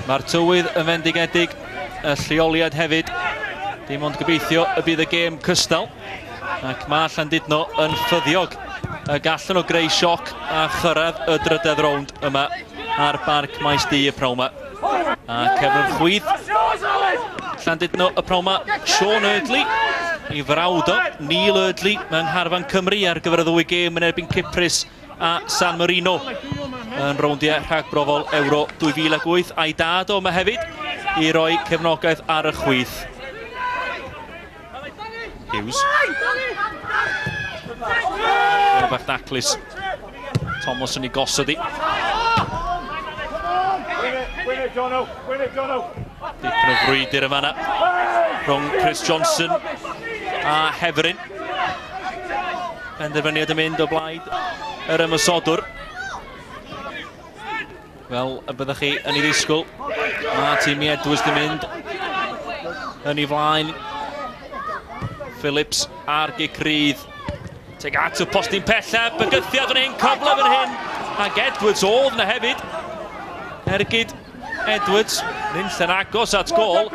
Mae'r tywydd yn fendigedig, y lleoliad hefyd. Dim ond gobeithio y bydd y gêm cystal. Ac mae Llandudno yn ffyddiog y gallen o greu sioc a chyrraedd y drydedd rownd yma ar barc maes D y pnawn 'ma. A cefn chwydd Llandudno y pnawn 'ma, Sean Eardley, i frawd o, Neil Eardley, mewn Ngharfan Cymru ar gyfer y ddwy gêm yn erbyn Cyprus a San Marino yn rowndiau rhagbrofol Ewro 2008. A'i dad o yma hefyd i roi cefnogaeth ar y chwydd. Hughes. Bach daclus. Thomas yn ei gosod i. Dipyn o frwydr yma yna rhwng Chris Johnson a Hefrin. Penderfyniad yn mynd o blaid yr ymysodwr. Fel y byddwch chi yn ei ddisgwyl. Mae tîm Edwards yn mynd yn ei flaen. Phillips ar Gicrydd. Teg at y postyn pella, bygythiad fan hyn, cyfle fan hyn. Ac Edwards oedd yna hefyd. Ergyd Edwards, nynll yn agos at gol.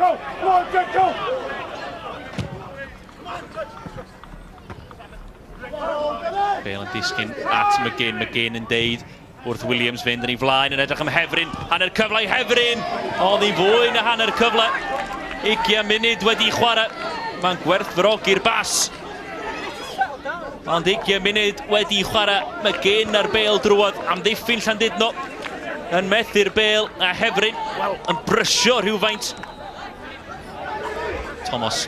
Bale yn disgyn at McGinn, McGinn yn deud wrth Williams fynd yn ei flaen, yn edrych am Hefrin. Hanner cyfle i Hefrin, oedd hi'n fwy na hanner cyfle. 20 munud wedi chwarae. Mae'n gwerthfawrogi'r bas. Ond 20 munud wedi chwarae, McGinn ar Bale drwodd, amddiffyn Llandudno yn methu'r Bale a Hefrin, wel, yn brysio rhywfaint. Thomas.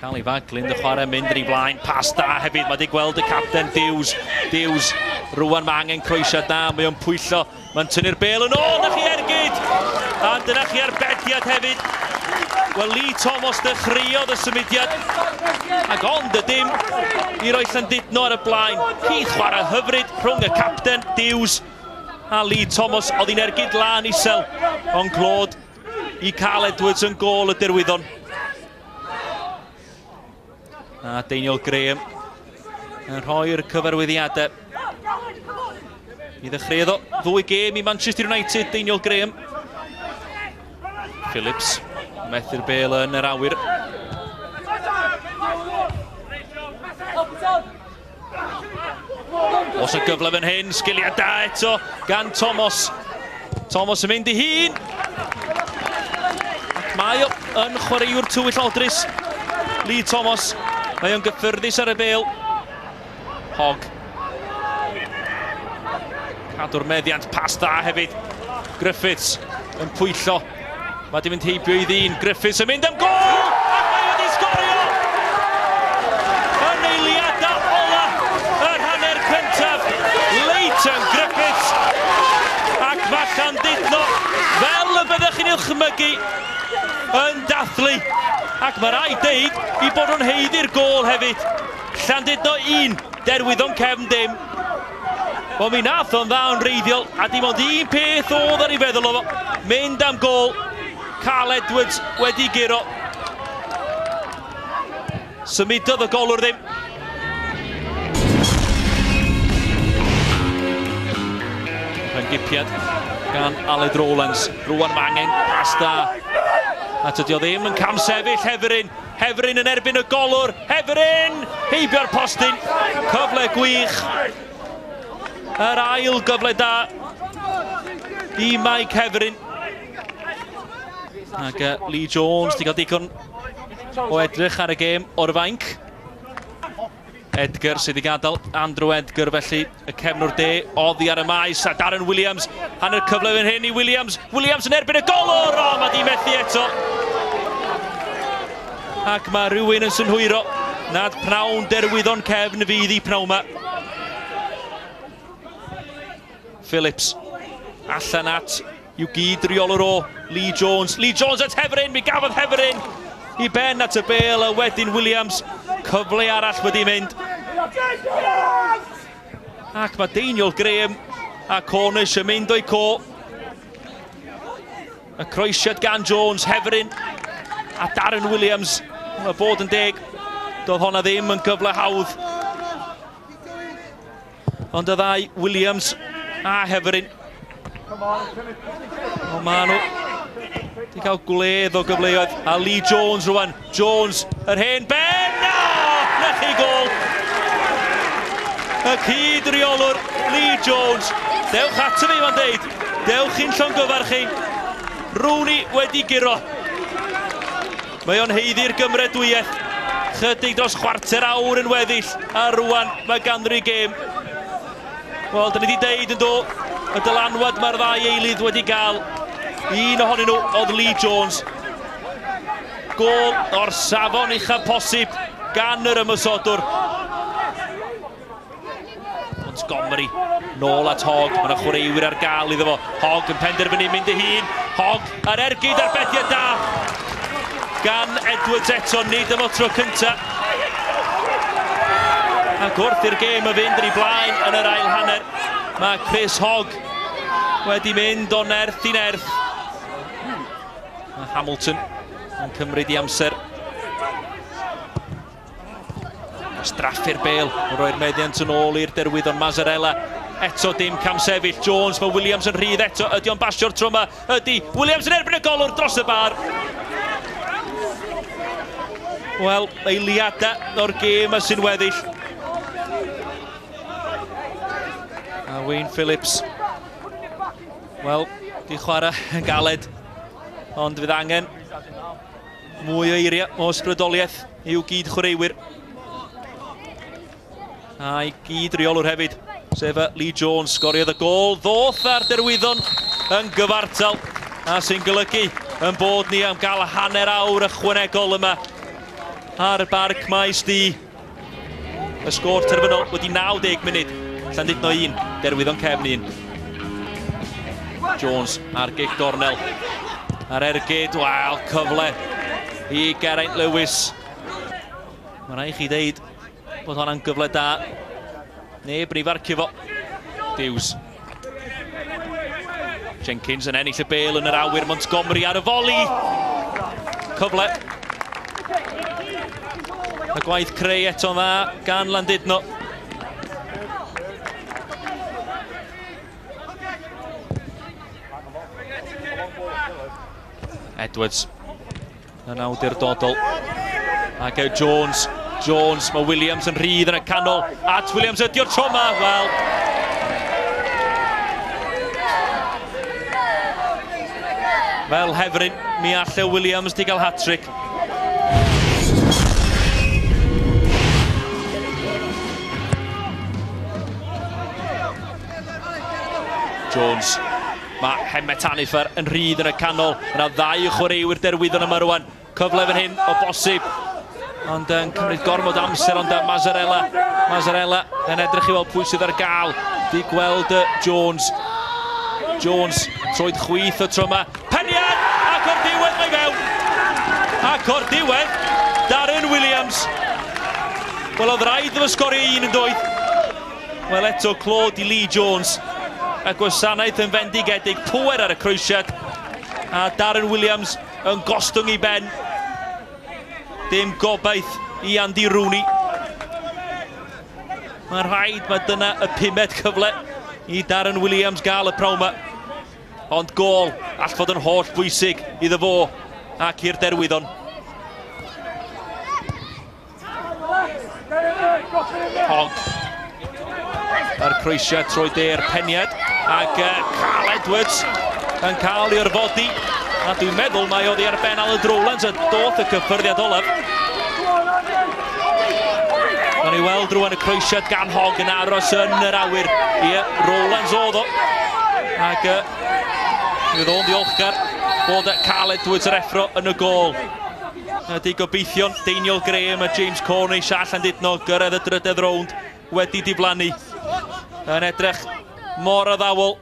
Cael ei faglyn dy chwarae, mynd yn ei flaen, pas da hefyd, mae di gweld y capten Dews. Dews, rwan mae angen croesiad da, mae o'n pwyllo, mae'n tynnu'r Bale yn ôl, na chi Ergyd! A dyna chi arbediad hefyd. Wel, Lee Thomas dechreuodd y symudiad, ac ond y dim i roi Llandudno ar y blaen. Cydd chwarae hyfryd rhwng y capten Dews a Lee Thomas, oedd hi'n ergyd lan isel, ond clod i cael Edwards yn gôl y derwyddon. A Daniel Graham yn rhoi'r cyfarwyddiadau. I ddechreuodd o ddwy gêm i Manchester United, Daniel Graham. Phillips, methu'r Bale yn yr awyr. Os y gyfle fan hyn, sgiliau da eto gan Thomas. Thomas yn mynd i hun. Ac mae o yn chwaraewr tywyll odrys. Lee Thomas, mae o'n gyffyrddus ar y Bale. Hogg. Cadw'r meddiant, pas da hefyd. Griffiths yn pwyllo. Mae di mynd heibio i ddyn. Griffiths yn mynd am gol! Ac mae wedi sgorio! Yn eiliadau ola yr hanner cyntaf. Leighton Griffiths. Ac mae Llandudno, fel y byddwch chi'n ilchmygu, yn dathlu. Ac mae rai deud i bod nhw'n heiddi'r gol hefyd. Llandudno 1, derwyddon cefn dim. Ond mi nath o'n dda yn reiddiol, a dim ond un peth oedd ar ei feddwl o fo. Mynd am gol. Carl Edwards wedi giro. Symudodd y golwr ddim. Rhangipiad gan Aled Rowlands. Rwan Mangen, pas da. A tydi o ddim yn camsefyll Hefrin. Hefrin yn erbyn y golwr. Hefrin! Heibio'r postyn. Cyfle gwych. Yr ail gyfle da i Mike Hefrin. Ac Lee Jones di gael digon o edrych ar y gêm o'r fainc. Edgar sydd wedi gadael, Andrew Edgar felly y cefnwr de oddi ar y maes a Darren Williams. Hanner cyfle fan hyn i Williams. Williams yn erbyn y golwr, o mae di methu eto. Ac mae rhywun yn synhwyro nad pnawn derwyddon cefn fydd i pnawn yma. Phillips allan at yw gyd reolwr o Lee Jones. Lee Jones at Hefrin, mi gafodd Hefrin i ben at y Bale a wedyn Williams. Cyfle arall wedi mynd. Ac mae Daniel Graham a Cornish yn mynd o'i co. Y croesiad gan Jones, Hefrin a Darren Williams. Mae bod yn deg, doedd honna ddim yn gyfle hawdd. Ond y ddau, Williams a Hefrin, O ma nhw di cael gwledd o gyfleoedd. A Lee Jones rwan. Jones, yr hen ben! Na chi gol! Y cyd-reolwr Lee Jones. Dewch ato fi ma'n deud. Dewch chi'n llongyfar chi. Rooney wedi giro. Mae o'n heiddi'r gymredwyeth. Chydig dros chwarter awr yn weddill. A rwan mae ganddi gêm. Wel, dyn ni wedi deud yn do. Y dylanwad mae'r ddau eilydd wedi gael. Un ohonyn nhw oedd Lee Jones. Gol o'r safon uchaf posib gan yr ymysodwr. Montgomery, nôl at Hogg, mae yna chwaraewyr ar gael iddo fo. Hogg yn penderfynu mynd y hun. Hogg ar ergyd arbediad da. Gan Edwards eto, nid yma tro cynta. Ac wrth i'r gêm y fynd yn ei blaen yn yr ail hanner. Mae Chris Hogg wedi mynd o nerth i nerth. Mae Hamilton yn cymryd i amser. Straffu'r bêl, roi'r meddiant yn ôl i'r derwyddon Mazzarella. Eto dim camsefyll. Jones, mae Williams yn rhydd eto. Ydy o'n basio'r tro yma? Ydy. Williams yn erbyn y golwr dros y bar. Wel, eiliadau o'r gêm y sy'n weddill. A Wayne Phillips. Wel, di chwarae yn galed. Ond fydd angen mwy o eiriau o ysbrydoliaeth i'w gyd chwaraewyr. A'i gyd reolwr hefyd, sef Lee Jones, sgoriodd y gol, ddoth ar derwyddon yn gyfartal, a sy'n golygu yn bod ni am gael hanner awr ychwanegol yma ar y barc maes di. Y sgôr terfynol wedi 90 munud, Llandudno 1, derwyddon Cefn 1. Jones ar gig gornel, ar ergyd, wel, cyfle i Geraint Lewis. Mae rai chi ddeud bod hwnna'n gyfle da. Neb yn ei farcio fo. Dews. Jenkins yn ennill y bêl yn yr awyr. Montgomery ar y foli. Cyfle. Y gwaith creu eto'n dda gan Llandudno. Edwards yn awdurdodol. Ac Jones. Jones, mae Williams yn rhydd yn y canol. At Williams ydy'r tro yma, wel. Fel hefryn, mi allai Williams di gael hat-trick. Jones, mae Hemet Hanifer yn rhydd yn y canol. Yna ddau chwaraewyr derwyddon yma rwan. Cyfle fan hyn o bosib. Ond yn cymryd gormod amser, ond Mazzarella yn edrych i weld pwy sydd ar gael. Di gweld Jones. Jones, troed chwith o tro yma. Peniad! Ac o'r diwedd mae fewn. Ac o'r diwedd, Darren Williams. Wel, oedd rhaid efo sgorio un yn doedd. Wel, eto clod i Lee Jones. Y gwasanaeth yn fendigedig, pŵer ar y croesiad. A Darren Williams yn gostwng i ben. Dim gobaith i Andy Rooney. Mae'n rhaid, mae dyna y 5 cyfle i Darren Williams gael y prawma. Ond gol all fod yn holl bwysig iddo fo ac i'r derwyddon. Hogg. Ar croesiad troi de'r Peniad. Ac Carl Edwards yn cael i'r fodi. A dwi'n meddwl mae oddi ar ben Alan Drowlands a doth y cyffyrddiad olaf. Nawn ni weld rwan y croesiad gan Hogg yn aros yn yr awyr. Ie, Rowlands oedd o. Ac fydd o'n ddiolchgar bod Carl Edwards yr effro yn y gol. Ydy gobeithio'n Daniel Graham a James Cornish a Llandudno gyrraedd y drydedd rownd wedi diflannu. Yn edrych mor addawol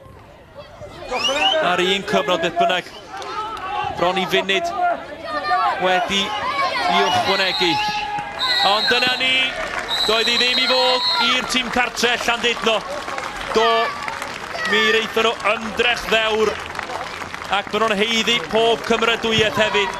ar un cyfnod beth bynnag. Bron i funud wedi i ychwanegu. Ond dyna ni, doedd hi ddim i fod i'r tîm cartre Llandudno. Do, mi reithon nhw ymdrech ddewr ac maen nhw'n heiddi pob cymrydwyeth hefyd.